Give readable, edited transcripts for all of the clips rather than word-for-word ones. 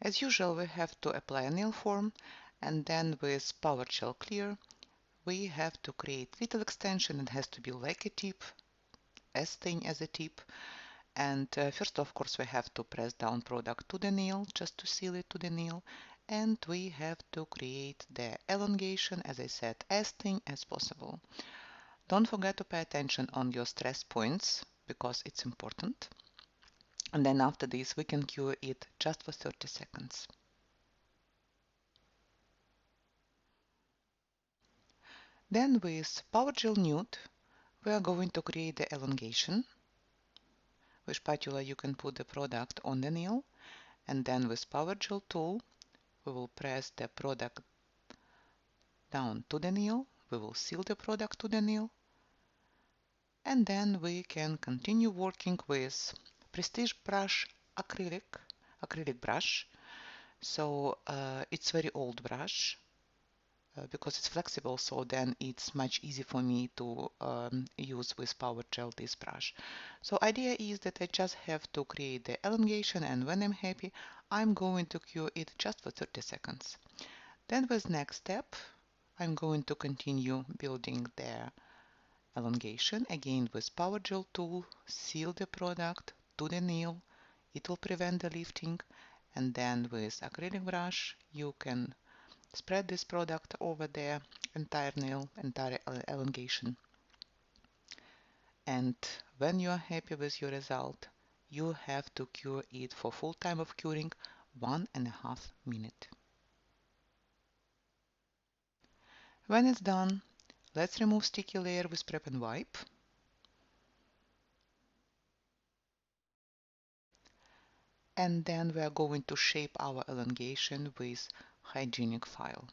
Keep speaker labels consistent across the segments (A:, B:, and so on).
A: As usual, we have to apply a nail form, and then with PowerGel Clear, we have to create little extension. It has to be like a tip, as thin as a tip. And first, of course, we have to press down product to the nail just to seal it to the nail. And we have to create the elongation, as I said, as thin as possible. Don't forget to pay attention on your stress points because it's important. And then after this, we can cure it just for 30 seconds. Then with PowerGel Nude, we are going to create the elongation. With spatula, you can put the product on the nail, and then with PowerGel tool, we will press the product down to the nail. We will seal the product to the nail, and then we can continue working with Prestige brush acrylic brush. So it's very old brush. Because it's flexible, so then it's much easier for me to use with PowerGel this brush. So idea is that I just have to create the elongation, and when I'm happy, I'm going to cure it just for 30 seconds. Then with next step, I'm going to continue building the elongation again with PowerGel tool, seal the product to the nail. It will prevent the lifting, and then with acrylic brush, you can spread this product over the entire nail, entire elongation. And when you are happy with your result, you have to cure it for full time of curing 1.5 minutes. When it's done, let's remove sticky layer with prep and wipe. And then we are going to shape our elongation with hygienic file.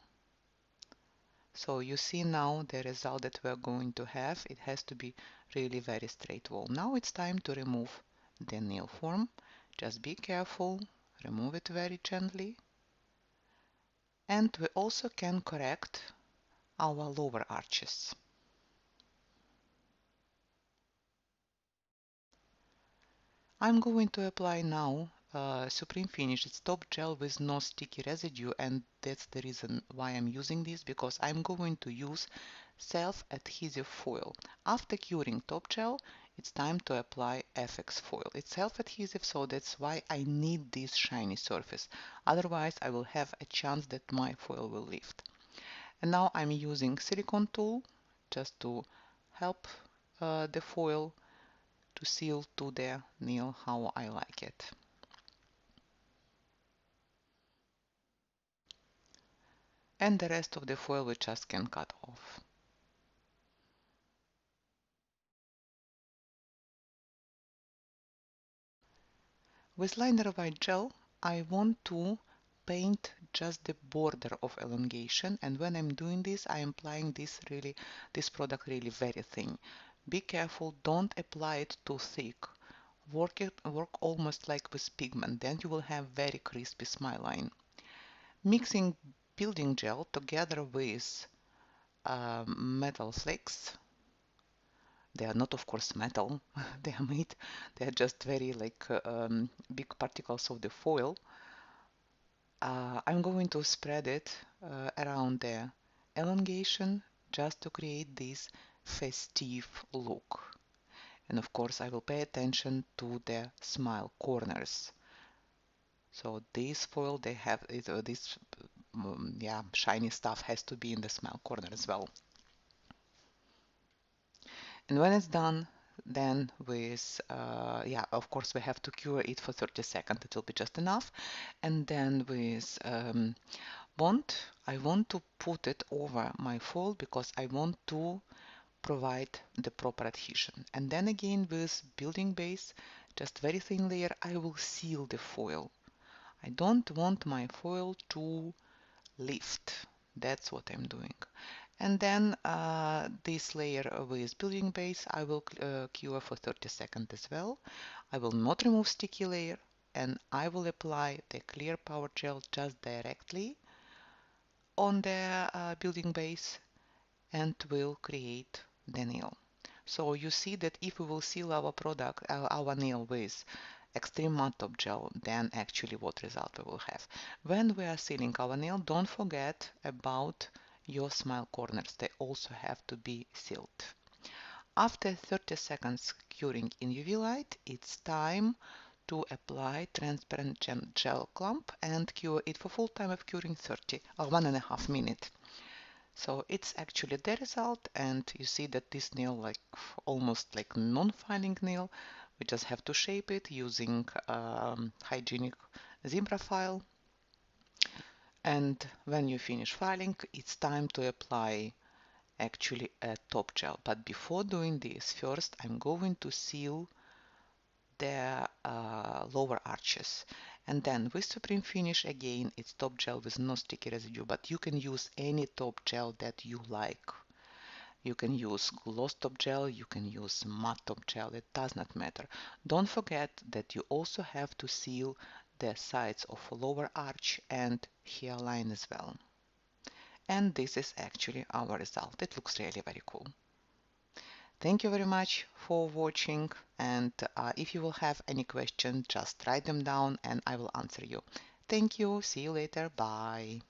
A: So you see now the result that we are going to have. It has to be really very straight wall. Now it's time to remove the nail form. Just be careful, remove it very gently. And we also can correct our lower arches. I'm going to apply now Supreme Finish. It's top gel with no sticky residue, and that's the reason why I'm using this, because I'm going to use self-adhesive foil. After curing top gel, it's time to apply FX foil. It's self-adhesive, so that's why I need this shiny surface. Otherwise, I will have a chance that my foil will lift. And now I'm using silicone tool just to help the foil to seal to the nail how I like it. And the rest of the foil we just can cut off. With liner white gel, I want to paint just the border of elongation, and when I'm doing this, I am applying this product really very thin. Be careful, don't apply it too thick. Work almost like with pigment, then you will have very crispy smile line. Mixing building gel together with metal flakes. They are not, of course, metal. They are just very big particles of the foil. I'm going to spread it around the elongation just to create this festive look. And of course, I will pay attention to the smile corners. So this foil, they have this shiny stuff has to be in the smile corner as well. And when it's done, then of course we have to cure it for 30 seconds. It will be just enough. And then with I want to put it over my foil because I want to provide the proper adhesion. And then again with building base, just very thin layer, I will seal the foil. I don't want my foil to lift. That's what I'm doing. And then this layer with building base, I will cure for 30 seconds as well. I will not remove sticky layer, and I will apply the clear power gel just directly on the building base and will create the nail. So you see that if we will seal our product, our nail with extreme matte top gel, then actually what result we will have. When we are sealing our nail, don't forget about your smile corners. They also have to be sealed. After 30 seconds curing in UV light, it's time to apply transparent gel clump and cure it for full time of curing 30 or 1.5 minutes. So it's actually the result, and you see that this nail like almost like non-filing nail. We just have to shape it using hygienic zebra file. And when you finish filing, it's time to apply actually a top gel. But before doing this, first I'm going to seal the lower arches. And then with Supreme Finish again, it's top gel with no sticky residue, but you can use any top gel that you like. You can use gloss top gel, you can use matte top gel, it does not matter. Don't forget that you also have to seal the sides of lower arch and hairline as well. And this is actually our result. It looks really very cool. Thank you very much for watching, and if you will have any questions, just write them down and I will answer you. Thank you. See you later. Bye.